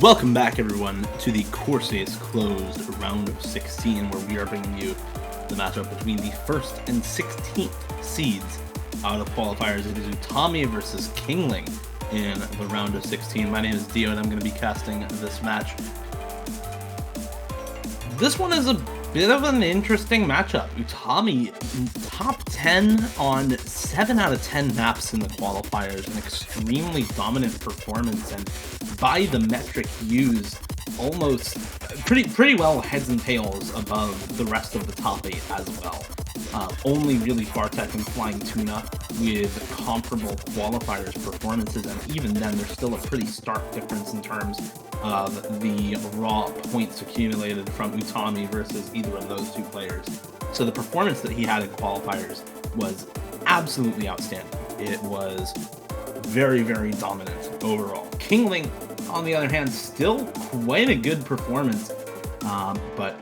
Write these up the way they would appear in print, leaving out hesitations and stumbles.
Welcome back, everyone, to the Corsace Closed round of 16, where we are bringing you the matchup between the 1st and 16th seeds out of qualifiers. It is Utami versus Kingling in the round of 16. My name is Dio, and I'm going to be casting this match. This one is a bit of an interesting matchup. Utami top 10 on 7 out of 10 maps in the qualifiers, an extremely dominant performance, and by the metric used, almost pretty well heads and tails above the rest of the top 8 as well. Only really Fartech and Flying Tuna with comparable qualifiers performances, and even then there's still a pretty stark difference in terms of the raw points accumulated from Utami versus either of those two players. So the performance that he had in qualifiers was absolutely outstanding. It was very, very dominant overall. Kingling, on the other hand, still quite a good performance, but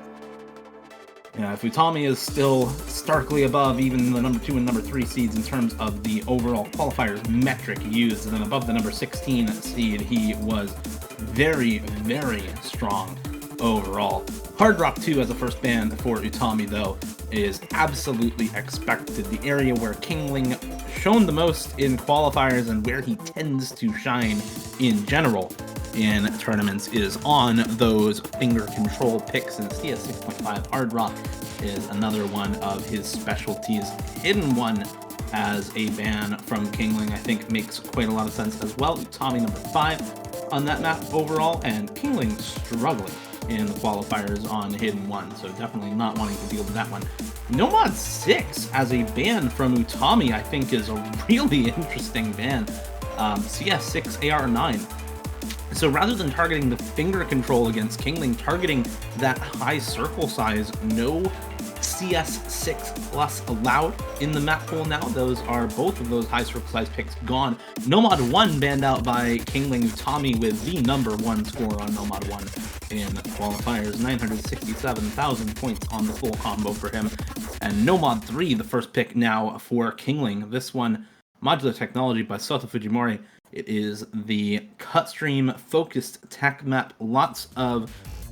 if Utami is still starkly above even the number 2 and number 3 seeds in terms of the overall qualifiers metric used, and then above the number 16 seed, he was very, very strong overall. Hard Rock 2 as a first ban for Utami, though, is absolutely expected. The area where Kingling shown the most in qualifiers and where he tends to shine in general in tournaments is on those finger control picks, and CS 6.5 Hard Rock is another one of his specialties. Hidden One as a ban from Kingling, I think, makes quite a lot of sense as well. Utami number 5 on that map overall, and Kingling struggling in the qualifiers on Hidden One, so definitely not wanting to deal with that one. Nomad 6 as a ban from Utami, I think, is a really interesting ban. CS6 AR9. So rather than targeting the finger control against Kingling, targeting that high circle size, no CS6 plus allowed in the map pool now. Those are both of those high circle size picks gone. Nomad 1 banned out by Kingling. Utami with the number 1 score on Nomad 1 in qualifiers, 967,000 points on the full combo for him. And Nomad 3, the first pick now for Kingling. This one, Modular Technology by Sota Fujimori. It is the cut stream focused tech map. Lots of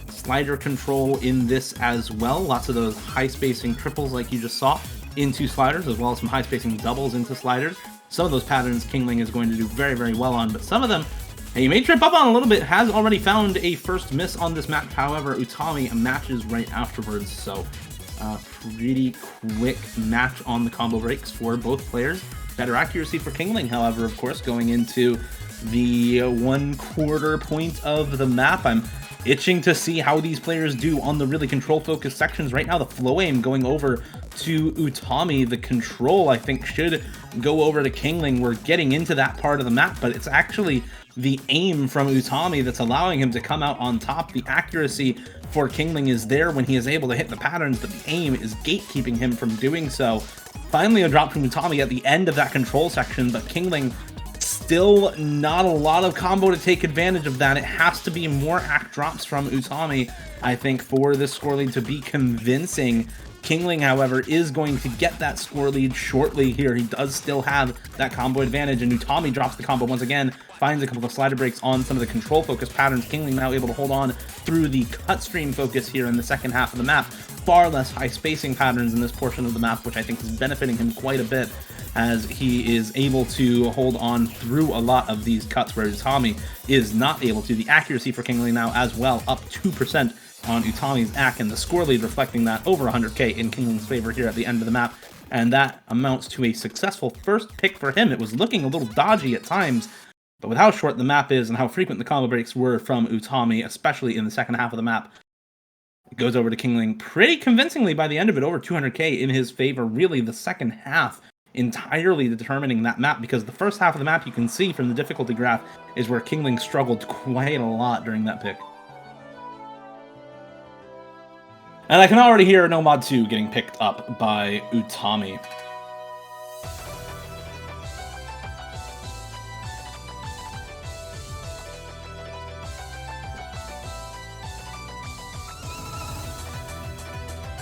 slider control in this as well. Lots of those high spacing triples like you just saw into sliders, as well as some high spacing doubles into sliders. Some of those patterns Kingling is going to do very, very well on, but some of them he may trip up on a little bit. Has already found a first miss on this map. However, Utami matches right afterwards, so pretty quick match on the combo breaks for both players. Better accuracy for Kingling, however, of course, going into the 1/4 point of the map. I'm itching to see how these players do on the really control-focused sections. Right now, the flow aim going over to Utami. The control, I think, should go over to Kingling. We're getting into that part of the map, but it's actually the aim from Utami that's allowing him to come out on top. The accuracy for Kingling is there when he is able to hit the patterns, but the aim is gatekeeping him from doing so. Finally, a drop from Utami at the end of that control section, but Kingling still not a lot of combo to take advantage of that. It has to be more act drops from Utami, I think, for this score lead to be convincing. Kingling, however, is going to get that score lead shortly here. He does still have that combo advantage, and Utami drops the combo once again, finds a couple of slider breaks on some of the control focus patterns. Kingling now able to hold on through the cut stream focus here in the second half of the map. Far less high spacing patterns in this portion of the map, which I think is benefiting him quite a bit, as he is able to hold on through a lot of these cuts where Utami is not able to. The accuracy for Kingling now as well, up 2% on Utami's AC, and the score lead reflecting that over 100k in Kingling's favor here at the end of the map, and that amounts to a successful first pick for him. It was looking a little dodgy at times, but with how short the map is and how frequent the combo breaks were from Utami, especially in the second half of the map, it goes over to Kingling pretty convincingly by the end of it, over 200k in his favor. Really, the second half entirely determining that map, because the first half of the map, you can see from the difficulty graph, is where Kingling struggled quite a lot during that pick. And I can already hear Nomad 2 getting picked up by Utami.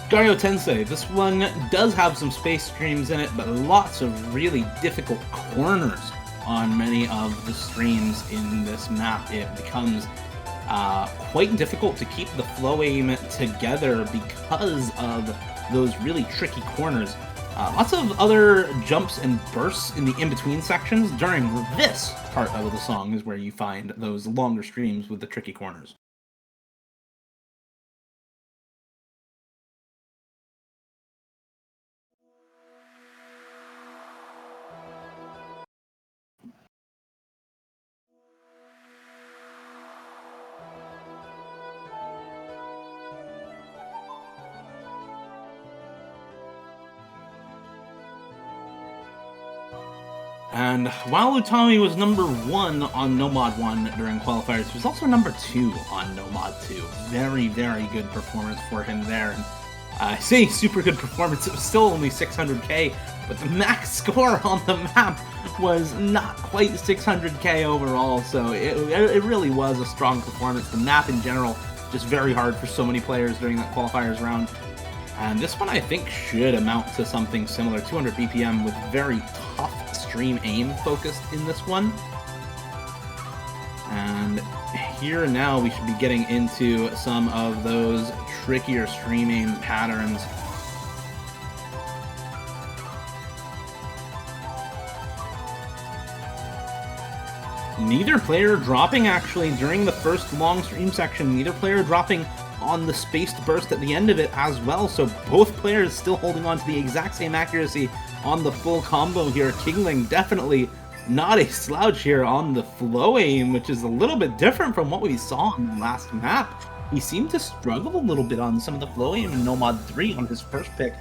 Dario Tensei, this one does have some space streams in it, but lots of really difficult corners on many of the streams in this map. It becomes quite difficult to keep the flow aim together because of those really tricky corners. Lots of other jumps and bursts in the in-between sections. During this part of the song is where you find those longer streams with the tricky corners. And while Utami was number 1 on No Mod 1 during qualifiers, he was also number 2 on No Mod 2. Very, very good performance for him there. And I say super good performance, it was still only 600k, but the max score on the map was not quite 600k overall, so it really was a strong performance. The map in general, just very hard for so many players during that qualifiers round. And this one I think should amount to something similar, 200 BPM with very tough stream aim focused in this one. And here now we should be getting into some of those trickier stream aim patterns. Neither player dropping actually during the first long stream section, neither player dropping on the spaced burst at the end of it as well, so both players still holding on to the exact same accuracy on the full combo here. Kingling definitely not a slouch here on the flow aim, which is a little bit different from what we saw on the last map. He seemed to struggle a little bit on some of the flow aim in No Mod 3 on his first pick,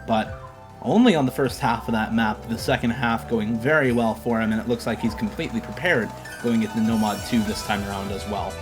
but only on the first half of that map, the second half going very well for him, and it looks like he's completely prepared going into No Mod 2 this time around as well.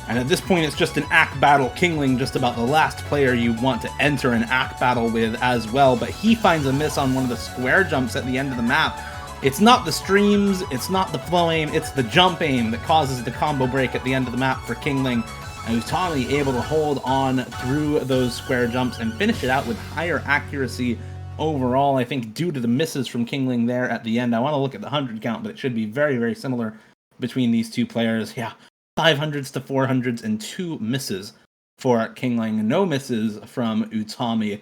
And at this point, it's just an act battle. Kingling just about the last player you want to enter an act battle with as well, but he finds a miss on one of the square jumps at the end of the map. It's not the streams, it's not the flow aim, it's the jump aim that causes the combo break at the end of the map for Kingling. And Utami able to hold on through those square jumps and finish it out with higher accuracy overall, I think, due to the misses from Kingling there at the end. I want to look at the 100 count, but it should be very, very similar between these two players. Yeah, 500s to 400s and 2 misses for Kingling. No misses from Utami,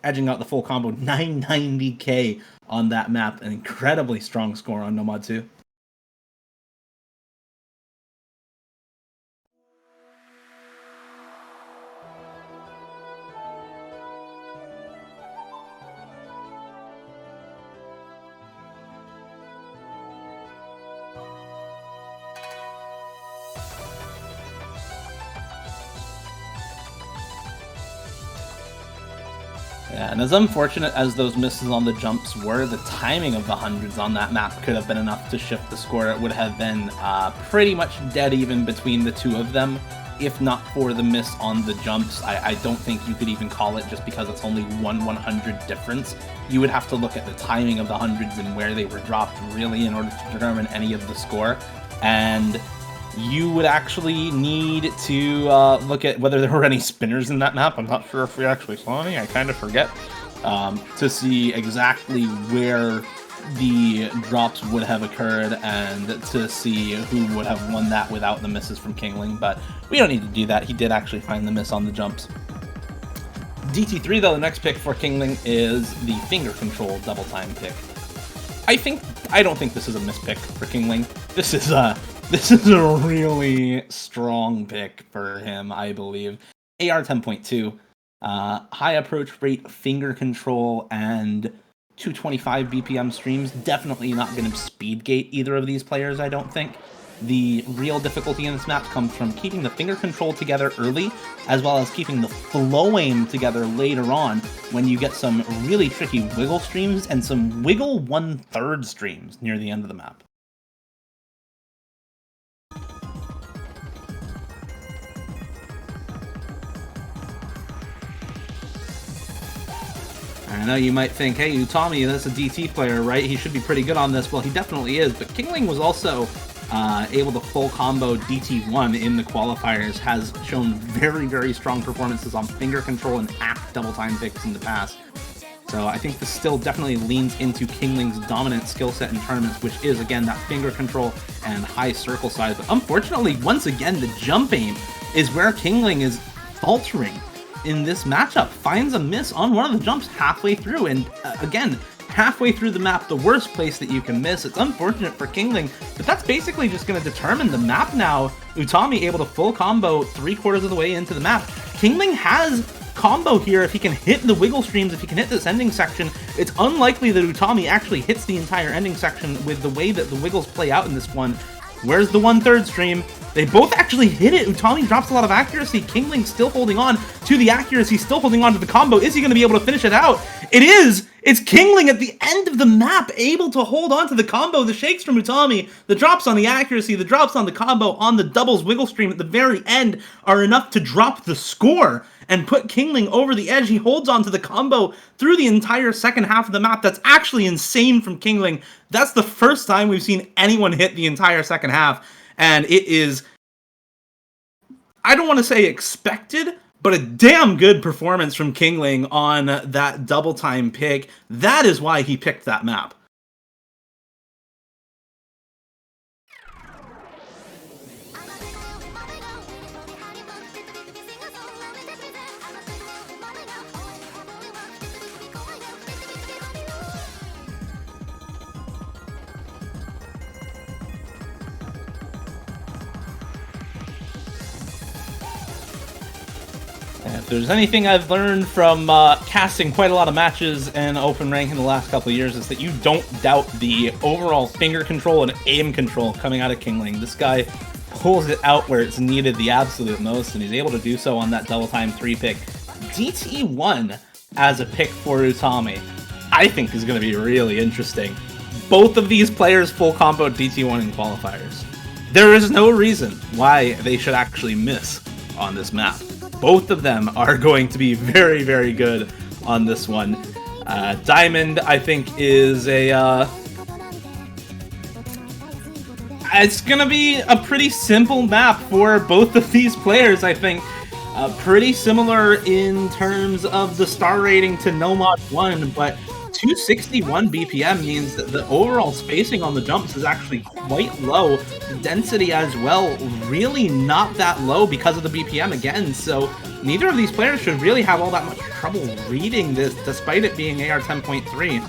edging out the full combo. 990k on that map. An incredibly strong score on No Mod 2. Yeah, and as unfortunate as those misses on the jumps were, the timing of the hundreds on that map could have been enough to shift the score. It would have been pretty much dead even between the two of them, if not for the miss on the jumps. I don't think you could even call it just because it's only 1/100 difference. You would have to look at the timing of the hundreds and where they were dropped really in order to determine any of the score. And you would actually need to look at whether there were any spinners in that map. I'm not sure if we actually saw any. I kind of forget to see exactly where the drops would have occurred and to see who would have won that without the misses from Kingling. But we don't need to do that. He did actually find the miss on the jumps. DT3, though, the next pick for Kingling is the finger control double time pick. I don't think this is a mispick for Kingling. This is a really strong pick for him, I believe. AR 10.2, high approach rate, finger control, and 225 BPM streams. Definitely not going to speed gate either of these players, I don't think. The real difficulty in this map comes from keeping the finger control together early, as well as keeping the flow aim together later on when you get some really tricky wiggle streams and some wiggle 1/3 streams near the end of the map. I know you might think, hey, Utami, that's a DT player, right? He should be pretty good on this. Well, he definitely is, but Kingling was also able to full combo DT1 in the qualifiers, has shown very, very strong performances on finger control and act double time picks in the past. So I think this still definitely leans into Kingling's dominant skill set in tournaments, which is, again, that finger control and high circle size. But unfortunately, once again, the jump aim is where Kingling is faltering in this matchup. Finds a miss on one of the jumps halfway through, and again, halfway through the map, the worst place that you can miss. It's unfortunate for Kingling, but that's basically just going to determine the map now. Utami able to full combo 3/4 of the way into the map. Kingling has combo here if he can hit the wiggle streams, if he can hit this ending section. It's unlikely that Utami actually hits the entire ending section with the way that the wiggles play out in this one. Where's the 1/3 stream? They both actually hit it. Utami drops a lot of accuracy. Kingling still holding on to the accuracy, still holding on to the combo. Is he going to be able to finish it out? It is! It's Kingling at the end of the map, able to hold on to the combo. The shakes from Utami, the drops on the accuracy, the drops on the combo, on the doubles wiggle stream at the very end are enough to drop the score and put Kingling over the edge. He holds on to the combo through the entire second half of the map. That's actually insane from Kingling. That's the first time we've seen anyone hit the entire second half. And it is, I don't want to say expected, but a damn good performance from Kingling on that double time pick. That is why he picked that map. If there's anything I've learned from casting quite a lot of matches in open rank in the last couple of years, is that you don't doubt the overall finger control and aim control coming out of Kingling. This guy pulls it out where it's needed the absolute most, and he's able to do so on that double time 3 pick. DT1 as a pick for Utami, I think is going to be really interesting. Both of these players full combo DT1 in qualifiers. There is no reason why they should actually miss on this map. Both of them are going to be very, very good on this one. Diamond, I think, is a... it's going to be a pretty simple map for both of these players, I think. Pretty similar in terms of the star rating to No Mod 1, but 261 BPM means that the overall spacing on the jumps is actually quite low. The density as well, really not that low because of the BPM again, so neither of these players should really have all that much trouble reading this, despite it being AR 10.3.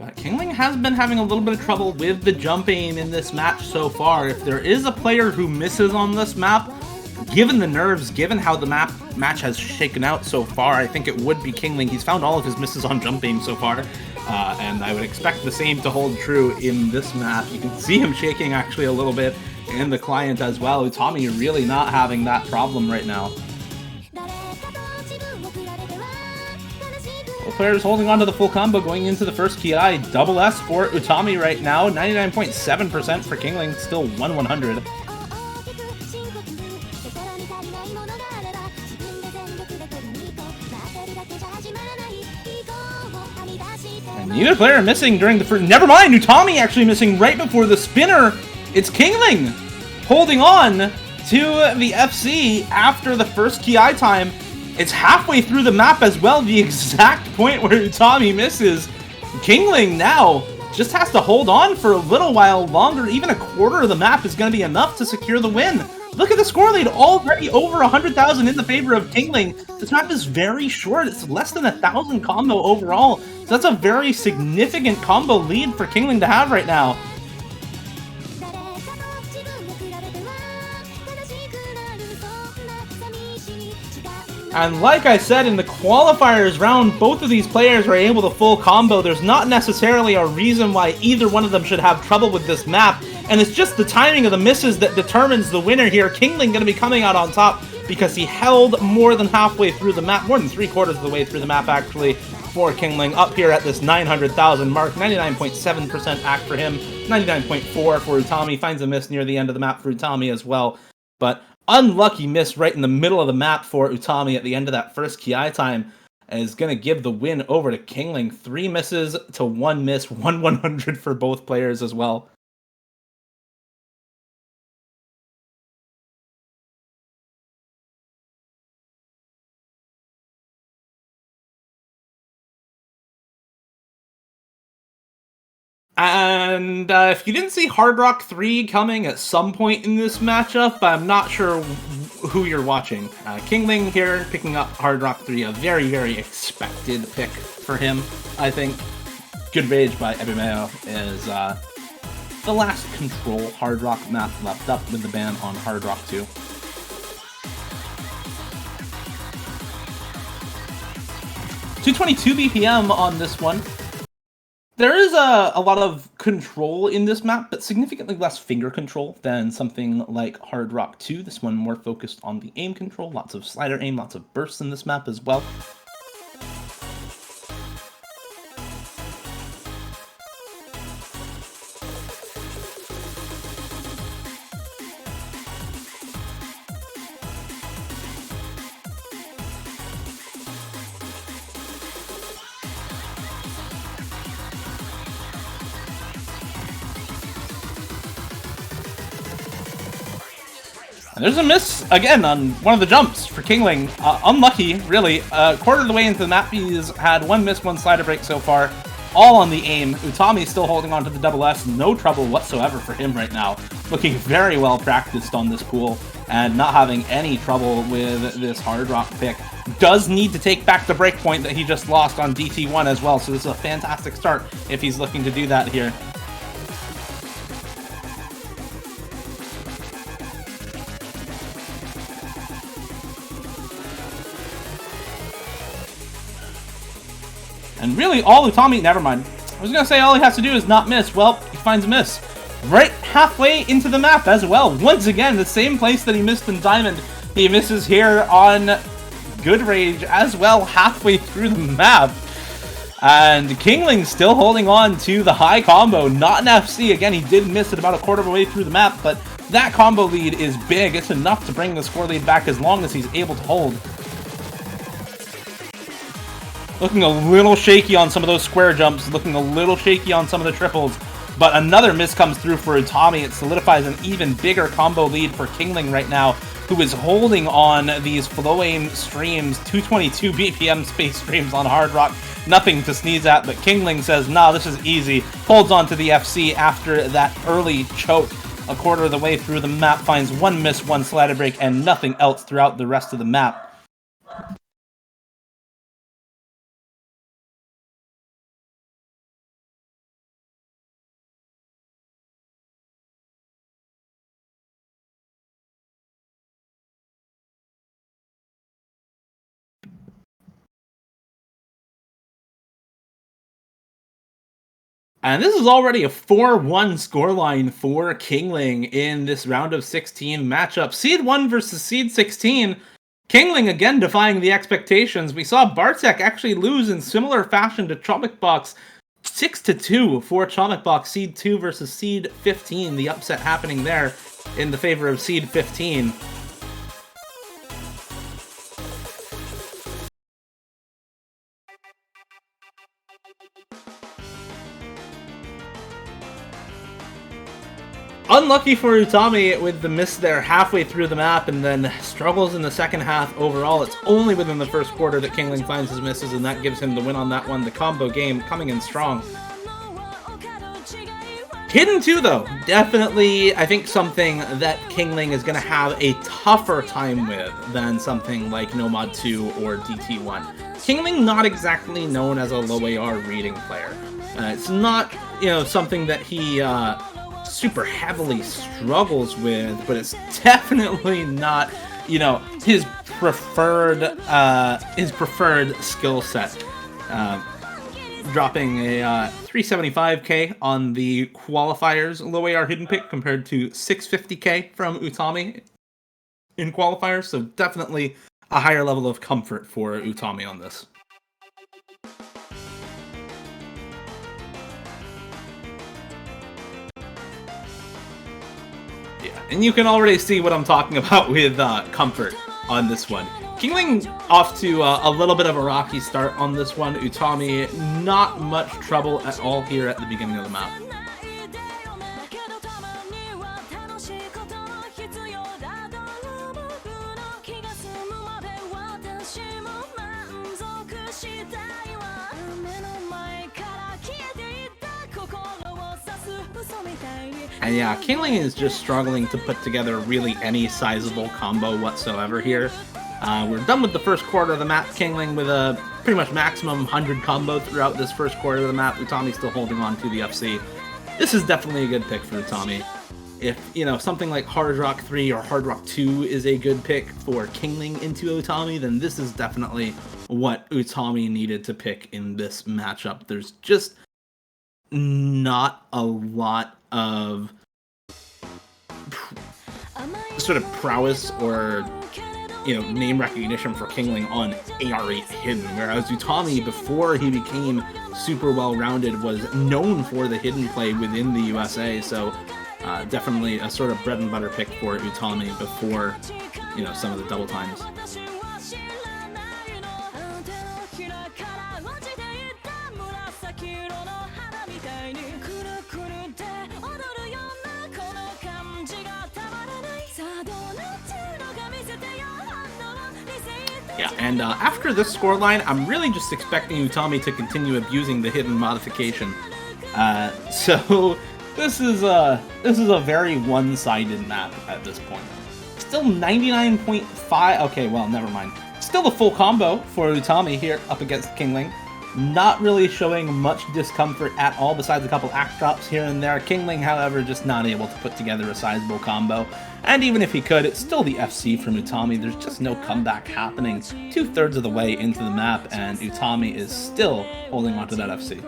But Kingling has been having a little bit of trouble with the jump aim in this match so far. If there is a player who misses on this map, given the nerves, given how the match has shaken out so far, I think it would be Kingling. He's found all of his misses on jump aim so far, and I would expect the same to hold true in this map. You can see him shaking actually a little bit in the client as well. Utami really not having that problem right now. Players holding on to the full combo going into the first KI. Double S for Utami right now. 99.7% for Kingling, still 1/100. And neither player missing during the first... Never mind! Utami actually missing right before the spinner. It's Kingling holding on to the FC after the first KI time. It's halfway through the map as well, the exact point where Utami misses. Kingling now just has to hold on for a little while longer. Even a quarter of the map is going to be enough to secure the win. Look at the score lead, already over 100,000 in the favor of Kingling. This map is very short. It's less than 1,000 combo overall. So that's a very significant combo lead for Kingling to have right now. And like I said, in the qualifiers round, both of these players are able to full combo. There's not necessarily a reason why either one of them should have trouble with this map. And it's just the timing of the misses that determines the winner here. Kingling going to be coming out on top because he held more than halfway through the map, more than 3/4 of the way through the map actually for Kingling, up here at this 900,000 mark. 99.7% act for him, 99.4 for Utami. Finds a miss near the end of the map for Utami as well. But unlucky miss right in the middle of the map for Utami at the end of that first Ki time is going to give the win over to Kingling. 3 misses to 1 miss, 1/100 for both players as well. And if you didn't see Hard Rock 3 coming at some point in this matchup, I'm not sure who you're watching. Kingling here picking up Hard Rock 3, a very, very expected pick for him, I think. Good Rage by Ebimeo is the last Control Hard Rock map left up with the ban on Hard Rock 2. $222 BPM on this one. There is a lot of control in this map, but significantly less finger control than something like Hard Rock 2. This one more focused on the aim control, lots of slider aim, lots of bursts in this map as well. And there's a miss, again, on one of the jumps for Kingling. Unlucky, really. Quarter of the way into the map, he's had 1 miss, 1 slider break so far, all on the aim. Utami still holding on to the double S, no trouble whatsoever for him right now. Looking very well practiced on this pool, and not having any trouble with this Hard Rock pick. Does need to take back the breakpoint that he just lost on DT1 as well, so this is a fantastic start if he's looking to do that here. And really, all Utami, never mind. I was going to say all he has to do is not miss. Well, he finds a miss. Right halfway into the map as well. Once again, the same place that he missed in Diamond, he misses here on Good Rage as well, halfway through the map. And Kingling still holding on to the high combo, not an FC. Again, he did miss it about a quarter of the way through the map, but that combo lead is big. It's enough to bring the score lead back as long as he's able to hold. Looking a little shaky on some of those square jumps, looking a little shaky on some of the triples, but another miss comes through for Utami. It solidifies an even bigger combo lead for Kingling right now, who is holding on these flow aim streams, 222 BPM space streams on Hard Rock. Nothing to sneeze at, but Kingling says, nah, this is easy. Holds on to the FC after that early choke. A quarter of the way through the map, finds 1 miss, 1 slider break, and nothing else throughout the rest of the map. And this is already a 4-1 scoreline for Kingling in this round of 16 matchup. Seed 1 versus Seed 16. Kingling again defying the expectations. We saw Bartek actually lose in similar fashion to Chomik Box. 6-2 for Chomik Box. Seed 2 versus Seed 15. The upset happening there in the favor of Seed 15. Unlucky for Utami with the miss there halfway through the map, and then struggles in the second half overall. It's only within the first quarter that Kingling finds his misses, and that gives him the win on that one. The combo game coming in strong. Hidden 2, though. Definitely, I think, something that Kingling is going to have a tougher time with than something like Nomad 2 or DT1. Kingling not exactly known as a low AR reading player. It's not, something that he super heavily struggles with, but it's definitely not, his preferred skill set. dropping a 375k on the qualifiers low AR hidden pick compared to 650k from Utami in qualifiers, so definitely a higher level of comfort for Utami on this. Yeah, and you can already see what I'm talking about with comfort on this one. Kingling off to a little bit of a rocky start on this one. Utami, not much trouble at all here at the beginning of the map. And yeah, Kingling is just struggling to put together really any sizable combo whatsoever here. We're done with the first quarter of the map. Kingling with a pretty much maximum 100 combo throughout this first quarter of the map. Utami still holding on to the FC. This is definitely a good pick for Utami. If, you know, something like Hard Rock 3 or Hard Rock 2 is a good pick for Kingling into Utami, then this is definitely what Utami needed to pick in this matchup. There's just not a lot of sort of prowess or, you know, name recognition for Kingling on AR8 hidden, whereas Utami, before he became super well-rounded, was known for the hidden play within the USA, so definitely a sort of bread and butter pick for Utami before, you know, some of the double times. Yeah, and after this scoreline, I'm really just expecting Utami to continue abusing the hidden modification. So this is a very one-sided map at this point. Still 99.5. Okay, well, never mind. Still a full combo for Utami here up against Kingling. Not really showing much discomfort at all, besides a couple axe drops here and there. Kingling, however, just not able to put together a sizable combo. And even if he could, it's still the FC from Utami. There's just no comeback happening 2/3 of the way into the map, and Utami is still holding onto that FC.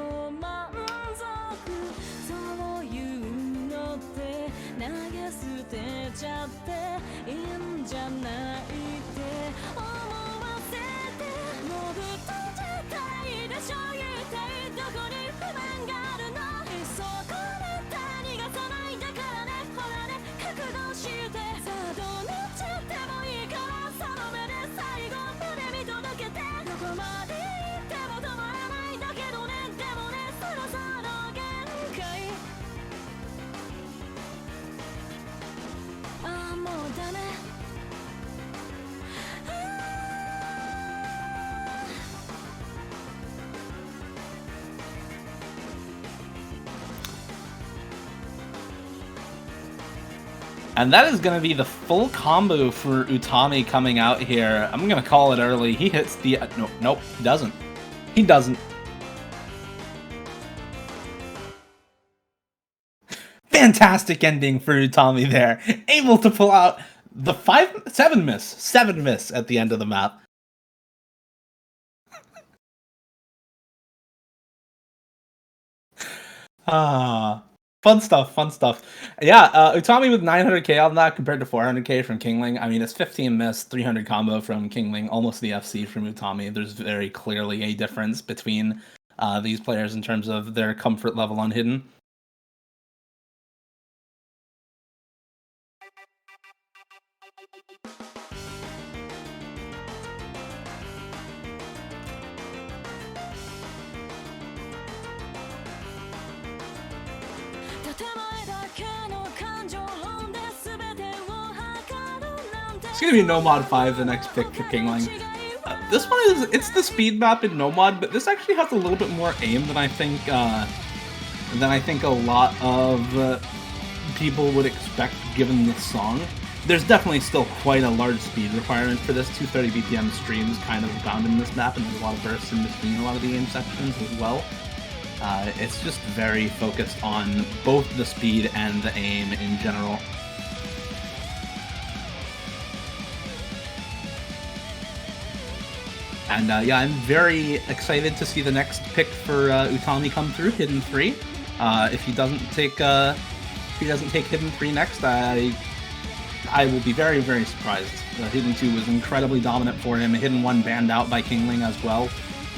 And that is going to be the full combo for Utami coming out here. I'm going to call it early. He hits the... nope, he doesn't. He doesn't. Fantastic ending for Utami there. Able to pull out the 7 miss at the end of the map. Fun stuff, fun stuff. Yeah, Utami with 900k on that compared to 400k from Kingling. I mean, it's 15 miss, 300 combo from Kingling, almost the FC from Utami. There's very clearly a difference between these players in terms of their comfort level on hidden. It's gonna be No Mod 5, the next pick for Kingling. This one it's the speed map in No Mod, but this actually has a little bit more aim than I think a lot of people would expect given this song. There's definitely still quite a large speed requirement for this. 230 BPM streams kind of abound in this map, and there's a lot of bursts in between a lot of the aim sections as well. It's just very focused on both the speed and the aim in general. And yeah, I'm very excited to see the next pick for Utami come through, Hidden 3. If he doesn't take Hidden 3 next, I will be very, very surprised. Hidden 2 was incredibly dominant for him. Hidden 1 banned out by Kingling as well.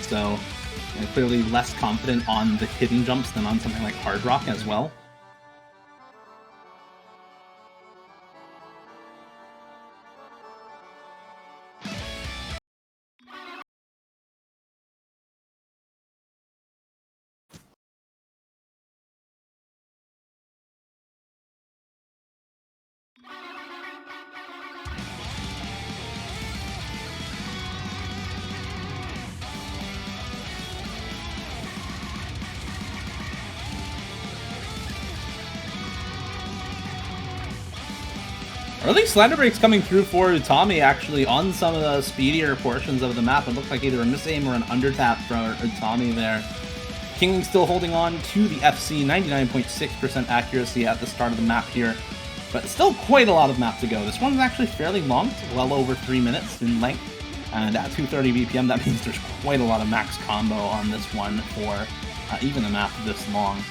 So clearly less confident on the hidden jumps than on something like Hard Rock as well. Early slider breaks coming through for Utami, actually, on some of the speedier portions of the map. It looked like either a miss aim or an under tap for Utami there. Kingling still holding on to the FC, 99.6% accuracy at the start of the map here, but still quite a lot of map to go. This one's actually fairly long, well over 3 minutes in length, and at 230 BPM, that means there's quite a lot of max combo on this one for even a map this long.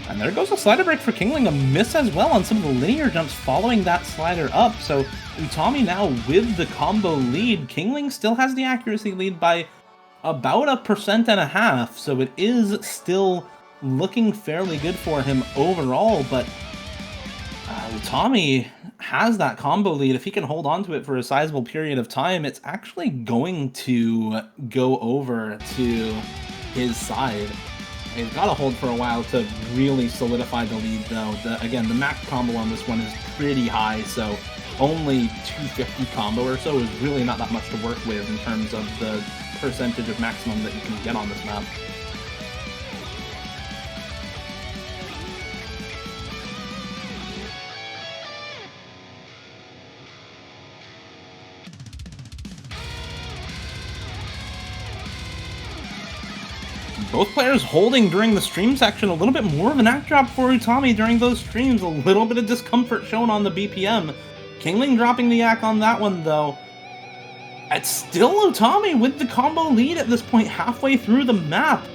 And there goes a slider break for Kingling, a miss as well on some of the linear jumps following that slider up. So Utami now with the combo lead. Kingling still has the accuracy lead by about 1.5%, so it is still looking fairly good for him overall, but Utami has that combo lead. If he can hold on to it for a sizable period of time, it's actually going to go over to his side. He's got to hold for a while to really solidify the lead, though. Again, the max combo on this one is pretty high, so only 250 combo or so is really not that much to work with in terms of the percentage of maximum that you can get on this map. Both players holding during the stream section, a little bit more of an act drop for Utami during those streams, a little bit of discomfort shown on the BPM. Kingling dropping the yak on that one, though. It's still Utami with the combo lead at this point, halfway through the map.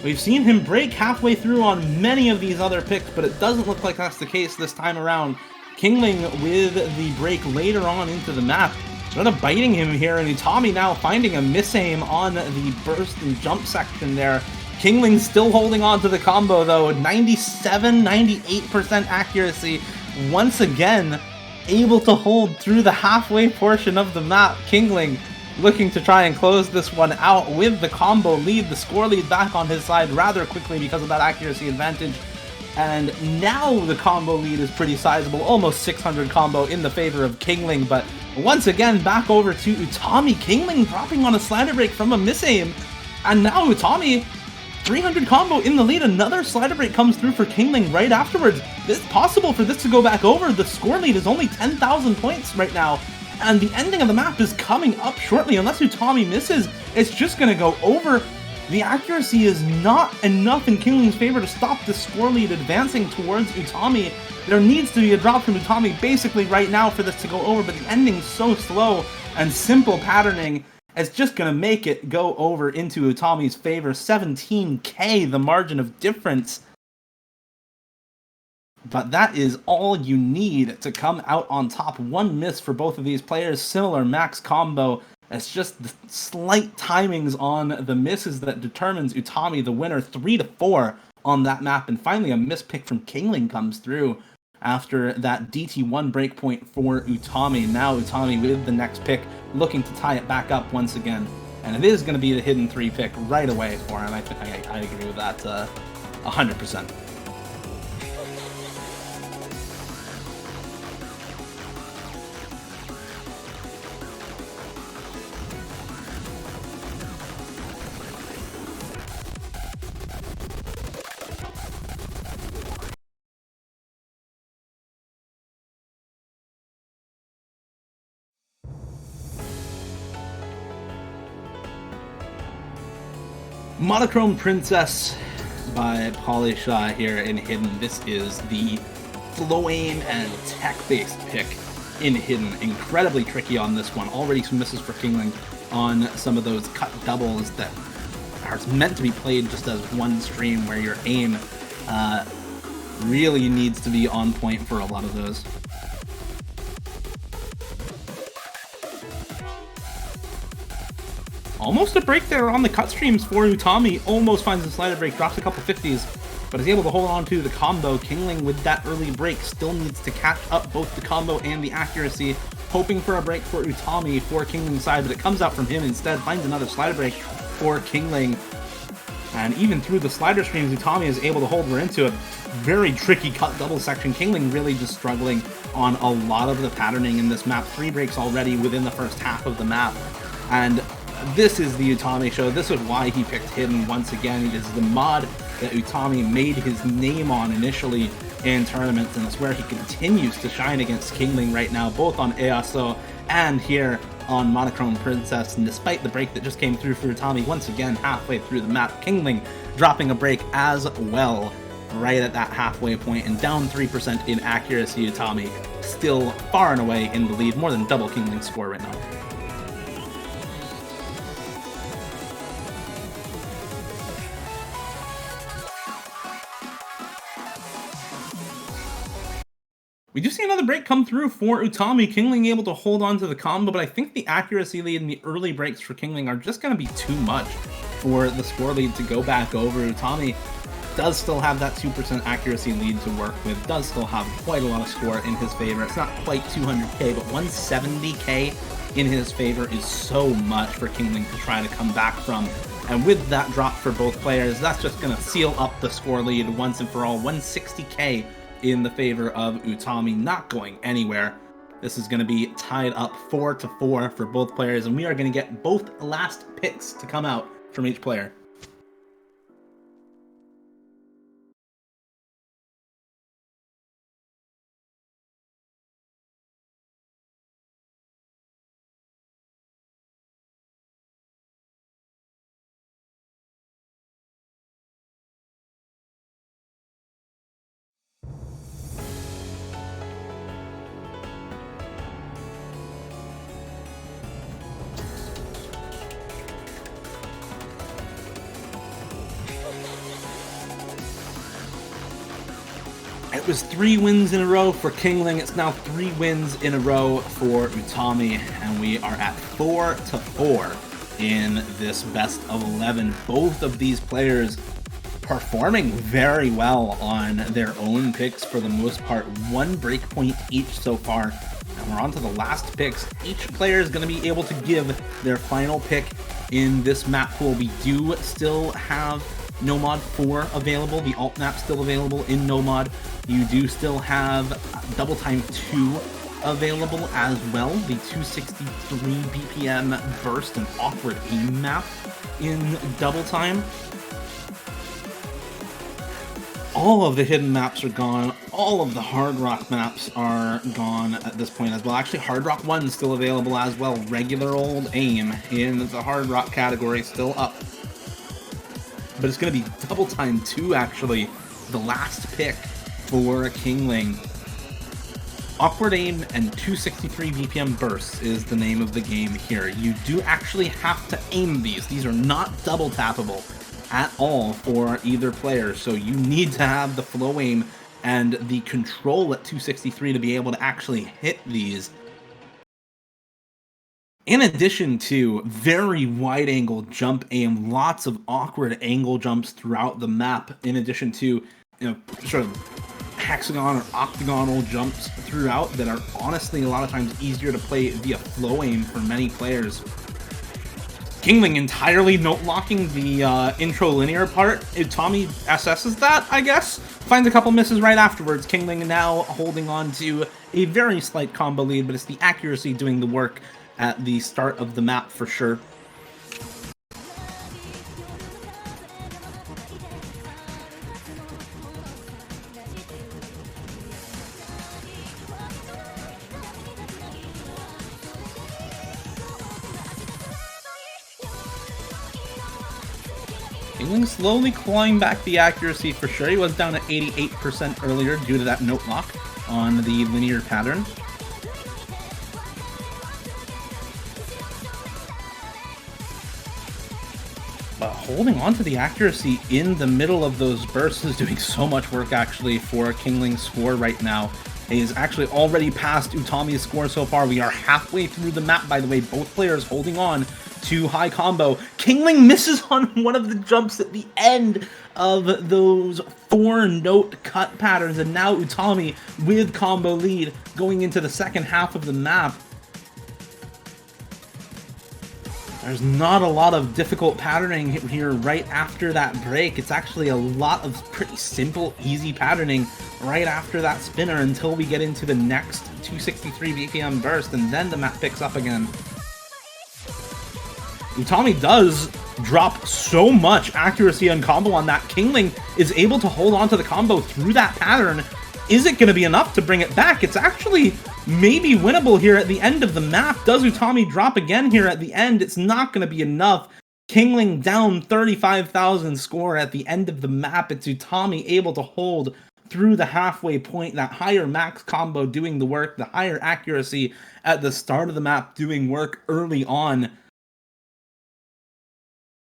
We've seen him break halfway through on many of these other picks, but it doesn't look like that's the case this time around. Kingling with the break later on into the map. Sort of biting him here, and Utami now finding a miss aim on the burst and jump section there. Kingling still holding on to the combo, though. 97, 98% accuracy. Once again, able to hold through the halfway portion of the map. Kingling looking to try and close this one out with the combo lead. The score lead back on his side rather quickly because of that accuracy advantage. And now the combo lead is pretty sizable, almost 600 combo in the favor of Kingling, but once again back over to Utami. Kingling dropping on a slider break from a miss aim, and now Utami 300 combo in the lead. Another slider break comes through for Kingling right afterwards. It's possible for this to go back over. The score lead is only 10,000 points right now, and the ending of the map is coming up shortly. Unless Utami misses, it's just going to go over. The accuracy is not enough in Kingling's favor to stop the score lead advancing towards Utami. There needs to be a drop from Utami basically right now for this to go over, but the ending's so slow and simple patterning, it's just going to make it go over into Utami's favor. 17k, the margin of difference. But that is all you need to come out on top. One miss for both of these players, similar max combo. It's just the slight timings on the misses that determines Utami the winner. 3-4 on that map. And finally a miss pick from Kingling comes through after that DT1 breakpoint for Utami. Now Utami with the next pick, looking to tie it back up once again. And it is going to be the hidden 3 pick right away for him. I agree with that 100%. Monochrome Princess by Polyshaw here in Hidden. This is the flow aim and tech-based pick in hidden. Incredibly tricky on this one. Already some misses for Kingling on some of those cut doubles that are meant to be played just as one stream, where your aim really needs to be on point for a lot of those. Almost a break there on the cut streams for Utami. Almost finds the slider break, drops a couple 50s, but is able to hold on to the combo. Kingling with that early break still needs to catch up both the combo and the accuracy, hoping for a break for Utami for Kingling's side, but it comes out from him instead. Finds another slider break for Kingling. And even through the slider streams, Utami is able to hold her into a very tricky cut double section. Kingling really just struggling on a lot of the patterning in this map. 3 breaks already within the first half of the map. And this is the Utami show. This is why he picked Hidden once again. It is the mod that Utami made his name on initially in tournaments, and it's where he continues to shine against Kingling right now, both on EASO and here on Monochrome Princess. And despite the break that just came through for Utami, once again halfway through the map, Kingling dropping a break as well, right at that halfway point, and down 3% in accuracy. Utami still far and away in the lead, more than double Kingling's score right now. We do see another break come through for Utami. Kingling able to hold on to the combo, but I think the accuracy lead and the early breaks for Kingling are just going to be too much for the score lead to go back over. Utami does still have that 2% accuracy lead to work with, does still have quite a lot of score in his favor. It's not quite 200k, but 170k in his favor is so much for Kingling to try to come back from. And with that drop for both players, that's just going to seal up the score lead once and for all. 160k in the favor of Utami, not going anywhere. This is going to be tied up 4-4 for both players, and we are going to get both last picks to come out from each player. It was 3 wins in a row for Kingling. It's now 3 wins in a row for Utami, and we are at 4-4 in this best of 11. Both of these players performing very well on their own picks for the most part. 1 breakpoint each so far, and we're on to the last picks. Each player is going to be able to give their final pick in this map pool. We do still have Nomad 4 available, the alt map still available in Nomad. You do still have Double Time 2 available as well, the 263 BPM burst and awkward aim map in Double Time. All of the hidden maps are gone. All of the Hard Rock maps are gone at this point as well. Actually, Hard Rock 1 is still available as well. Regular old aim in the Hard Rock category still up. But it's going to be Double Time 2, actually, the last pick for Kingling. Awkward Aim and 263 BPM bursts is the name of the game here. You do actually have to aim these. These are not double tappable at all for either player, so you need to have the flow aim and the control at 263 to be able to actually hit these. In addition to very wide angle jump aim, lots of awkward angle jumps throughout the map, in addition to, sort of hexagon or octagonal jumps throughout that are honestly a lot of times easier to play via flow aim for many players. Kingling entirely note locking the intro linear part. Utami assesses that, I guess. Finds a couple misses right afterwards. Kingling now holding on to a very slight combo lead, but it's the accuracy doing the work at the start of the map for sure. Kingling slowly clawing back the accuracy for sure. He was down at 88% earlier due to that note lock on the linear pattern. but holding on to the accuracy in the middle of those bursts is doing so much work actually for Kingling's score right now. He's actually already passed Utami's score so far. We are halfway through the map, by the way. Both players holding on to high combo. Kingling misses on one of the jumps at the end of those 4-note cut patterns, and now Utami with combo lead going into the second half of the map. There's not a lot of difficult patterning here right after that break. It's actually a lot of pretty simple, easy patterning right after that spinner until we get into the next 263 BPM burst, and then the map picks up again. Utami does drop so much accuracy and combo on that. Kingling is able to hold on to the combo through that pattern. Is it going to be enough to bring it back? It's actually maybe winnable here at the end of the map. Does Utami drop again here at the end? It's not going to be enough. Kingling down 35,000 score at the end of the map. It's Utami able to hold through the halfway point. That higher max combo doing the work. The higher accuracy at the start of the map doing work early on.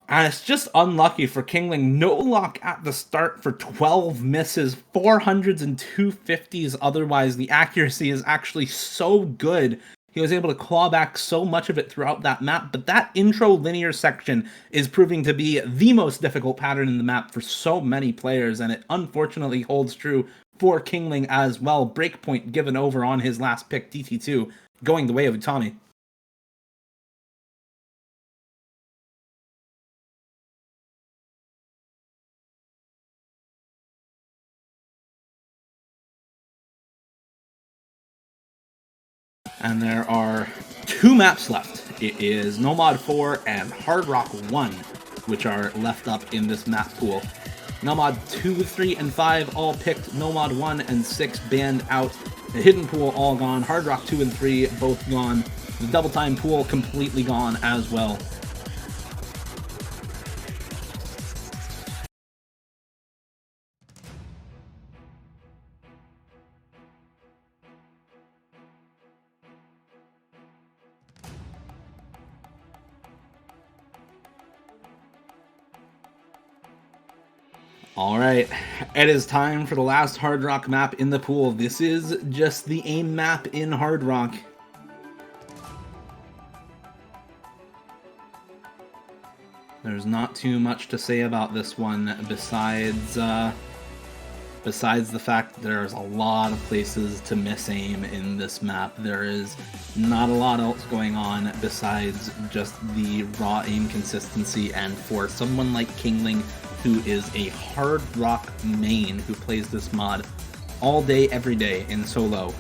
And it's just unlucky for Kingling. No luck at the start for 12 misses, 400s and 250s otherwise. The accuracy is actually so good. He was able to claw back so much of it throughout that map, but that intro linear section is proving to be the most difficult pattern in the map for so many players, and it unfortunately holds true for Kingling as well. Breakpoint given over on his last pick, DT2, going the way of Utami. And there are 2 maps left. It is Nomad 4 and Hard Rock 1, which are left up in this map pool. Nomad 2, 3, and 5 all picked. Nomad 1 and 6 banned out. The Hidden Pool all gone. Hard Rock 2 and 3 both gone. The Double Time Pool completely gone as well. Alright, it is time for the last Hard Rock map in the pool. This is just the aim map in Hard Rock. There's not too much to say about this one besides the fact that there's a lot of places to miss aim in this map. There is not a lot else going on besides just the raw aim consistency, and for someone like Kingling, who is a Hard Rock main who plays this mod all day, every day in solo,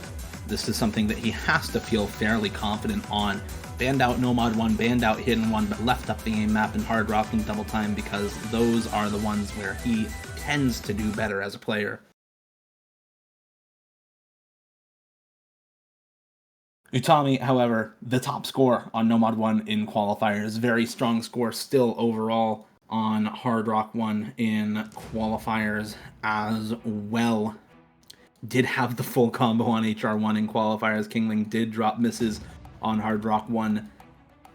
this is something that he has to feel fairly confident on. Banned out Nomad 1, banned out Hidden 1, but left up the aim map in Hard Rock and Double Time because those are the ones where he tends to do better as a player. Utami, however, the top score on Nomad 1 in qualifiers. Very strong score still overall on Hard Rock 1 in qualifiers as well. Did have the full combo on HR1 in qualifiers. Kingling did drop misses on Hard Rock 1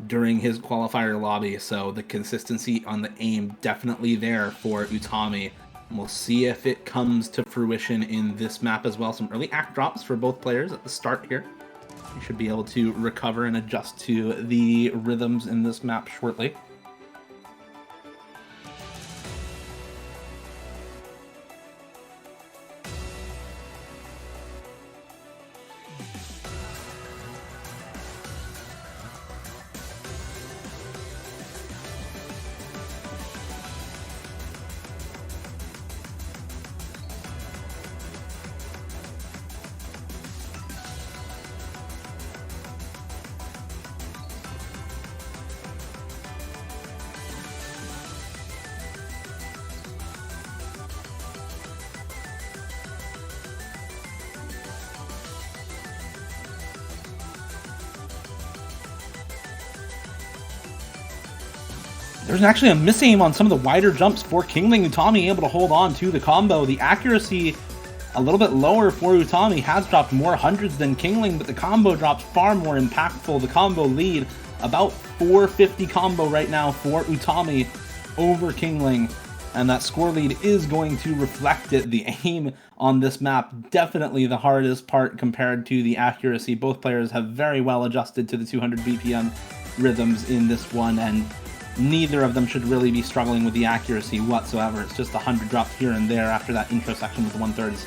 during his qualifier lobby, so the consistency on the aim definitely there for Utami. We'll see if it comes to fruition in this map as well. Some early act drops for both players at the start here. You should be able to recover and adjust to the rhythms in this map shortly. There's actually a miss aim on some of the wider jumps for Kingling. Utami able to hold on to the combo. The accuracy a little bit lower for Utami, has dropped more hundreds than Kingling, but the combo drops far more impactful. The combo lead, about 450 combo right now for Utami. over Kingling, and that score lead is going to reflect it. The aim on this map, definitely the hardest part compared to the accuracy. Both players have very well adjusted to the 200 BPM rhythms in this one, and neither of them should really be struggling with the accuracy whatsoever. It's just 100 drops here and there after that intro section with the 1/3s.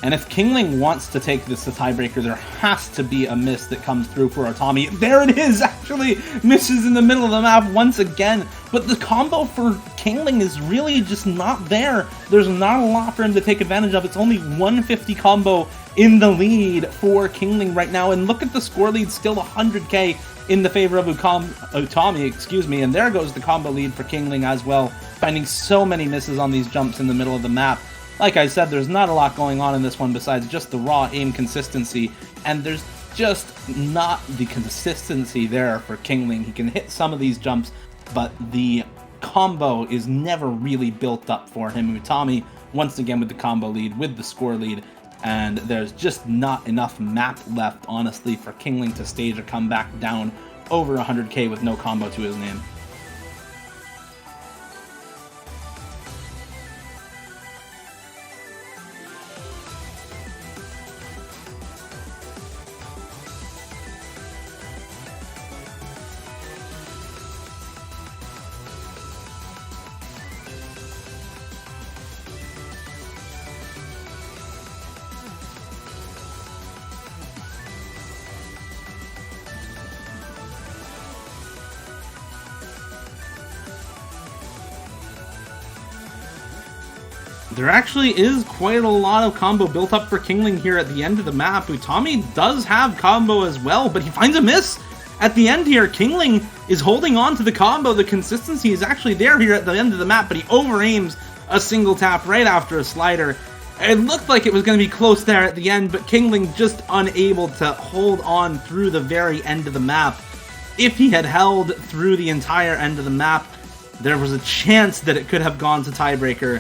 And if Kingling wants to take this to tiebreaker, there has to be a miss that comes through for Utami. There it is, actually misses in the middle of the map once again. But the combo for Kingling is really just not there. There's not a lot for him to take advantage of. It's only 150 combo in the lead for Kingling right now. And look at the score lead, still 100k in the favor of Utami, excuse me. And there goes the combo lead for Kingling as well, finding so many misses on these jumps in the middle of the map. Like I said, there's not a lot going on in this one besides just the raw aim consistency, and there's just not the consistency there for Kingling. He can hit some of these jumps, but the combo is never really built up for him. Utami, once again with the combo lead, with the score lead, and there's just not enough map left, honestly, for Kingling to stage a comeback down over 100k with no combo to his name. There actually is quite a lot of combo built up for Kingling here at the end of the map. Utami does have combo as well, but he finds a miss at the end here. Kingling is holding on to the combo. The consistency is actually there here at the end of the map, but he over-aims a single tap right after a slider. It looked like it was going to be close there at the end, but Kingling just unable to hold on through the very end of the map. If he had held through the entire end of the map, there was a chance that it could have gone to tiebreaker.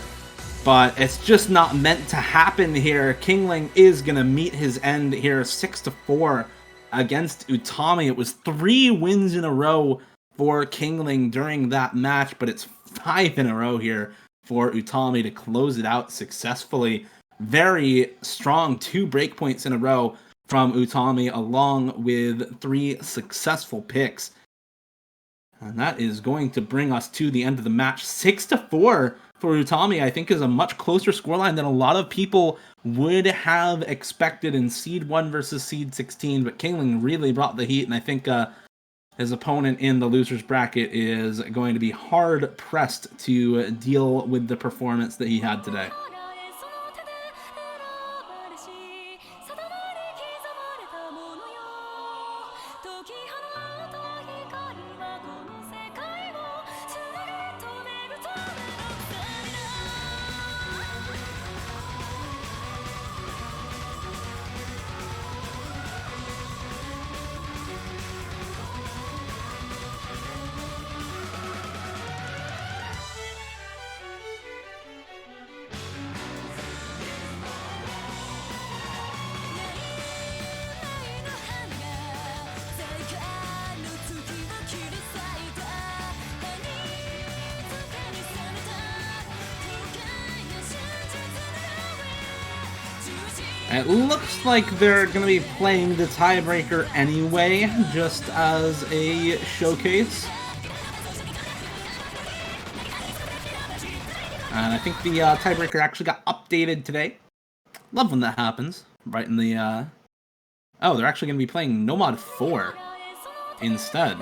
But it's just not meant to happen here. Kingling is going to meet his end here, 6-4 against Utami. It was 3 wins in a row for Kingling during that match, but it's 5 in a row here for Utami to close it out successfully. Very strong 2 breakpoints in a row from Utami, along with 3 successful picks. And that is going to bring us to the end of the match. 6-4 for Utami, I think, is a much closer scoreline than a lot of people would have expected in Seed 1 versus Seed 16. But Kingling really brought the heat, and I think his opponent in the loser's bracket is going to be hard-pressed to deal with the performance that he had today. It looks like they're going to be playing the tiebreaker anyway, just as a showcase. And I think the tiebreaker actually got updated today. Love when that happens. Right in the... Oh, they're actually going to be playing No Mod 4 instead.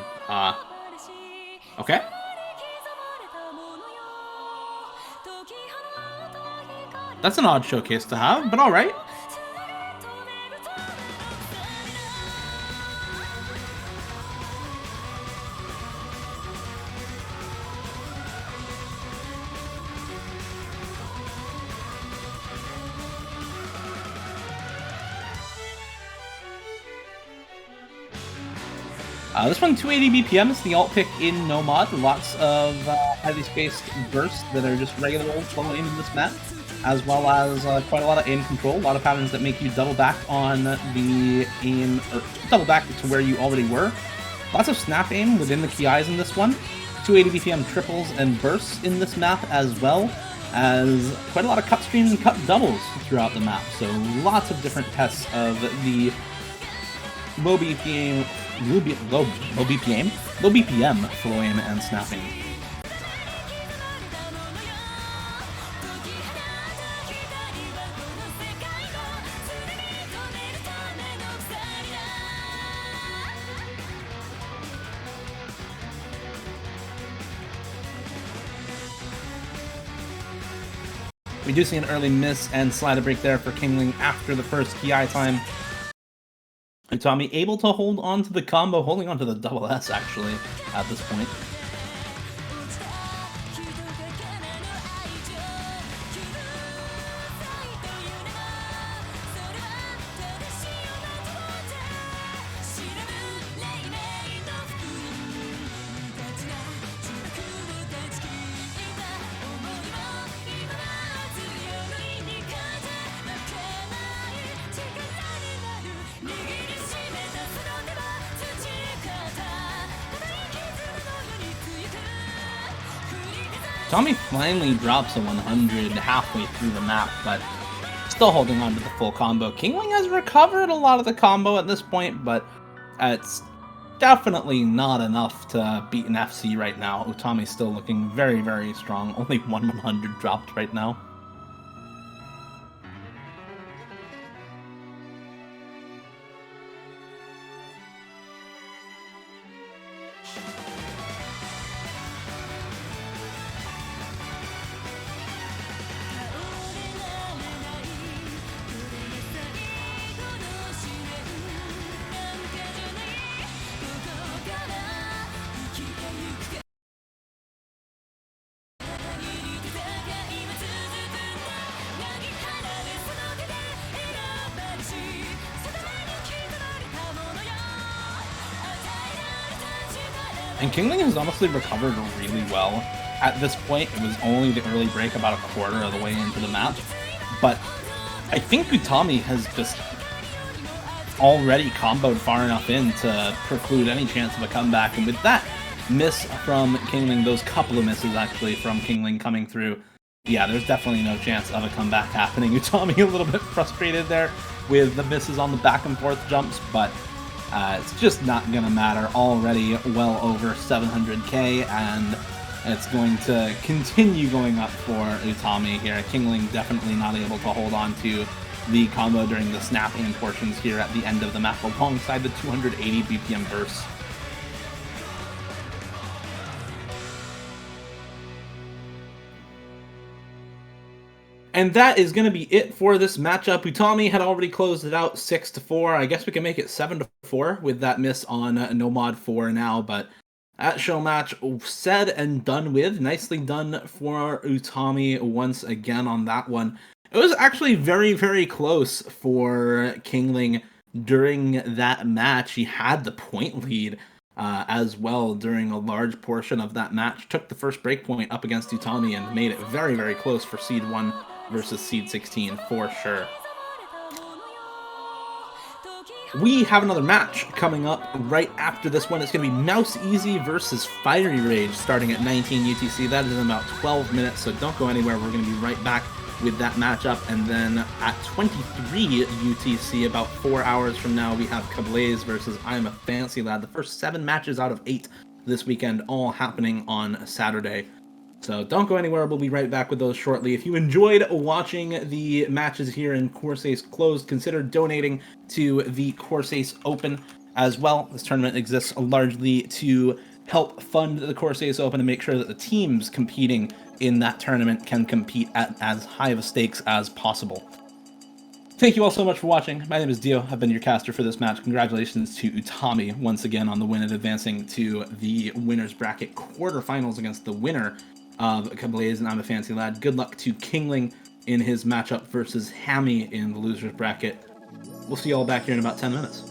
Okay. That's an odd showcase to have, but alright. This one, 280 BPM is the alt pick in no mod. Lots of highly spaced bursts that are just regular old slow aim in this map, as well as quite a lot of aim control. A lot of patterns that make you double back on the aim, or double back to where you already were. Lots of snap aim within the KIs in this one. 280 BPM triples and bursts in this map, as well as quite a lot of cut streams and cut doubles throughout the map. So lots of different tests of the low BPM flow aim and snapping. We do see an early miss and slider break there for Kingling after the first KI time. Utami able to hold on to the combo, holding on to the double S actually at this point. Utami finally drops a 100 halfway through the map, but still holding on to the full combo. Kingling has recovered a lot of the combo at this point, but it's definitely not enough to beat an FC right now. Utami's still looking very, very strong. Only 100 dropped right now. And Kingling has honestly recovered really well. At this point, it was only the early break about a quarter of the way into the match. But I think Utami has just already comboed far enough in to preclude any chance of a comeback. And with that miss from Kingling, those couple of misses actually from Kingling coming through, yeah, there's definitely no chance of a comeback happening. Utami a little bit frustrated there with the misses on the back and forth jumps, but it's just not going to matter. Already well over 700k, and it's going to continue going up for Utami here. Kingling definitely not able to hold on to the combo during the snap aim portions here at the end of the map, alongside the 280 BPM bursts. And that is going to be it for this matchup. Utami had already closed it out 6-4. I guess we can make it 7-4 with that miss on no mod 4 now, but that show match said and done with. Nicely done for Utami once again on that one. It was actually very, very close for Kingling during that match. He had the point lead as well during a large portion of that match. Took the first breakpoint up against Utami and made it very, very close for Seed 1 versus Seed 16 for sure. We have another match coming up right after this one. It's going to be Mouse Easy versus Fiery Rage starting at 19 UTC. That is in about 12 minutes, so don't go anywhere. We're going to be right back with that matchup. And then at 23 UTC, about 4 hours from now, we have Kablaze versus I'm a Fancy Lad. The first 7 matches out of 8 this weekend, all happening on Saturday. So don't go anywhere. We'll be right back with those shortly. If you enjoyed watching the matches here in Corsace Closed, consider donating to the Corsace Open as well. This tournament exists largely to help fund the Corsace Open and make sure that the teams competing in that tournament can compete at as high of a stakes as possible. Thank you all so much for watching. My name is Dio. I've been your caster for this match. Congratulations to Utami once again on the win and advancing to the winner's bracket quarterfinals against the winner of Kablaze and I'm a Fancy Lad. Good luck to Kingling in his matchup versus Hammy in the loser's bracket. We'll see you all back here in about 10 minutes.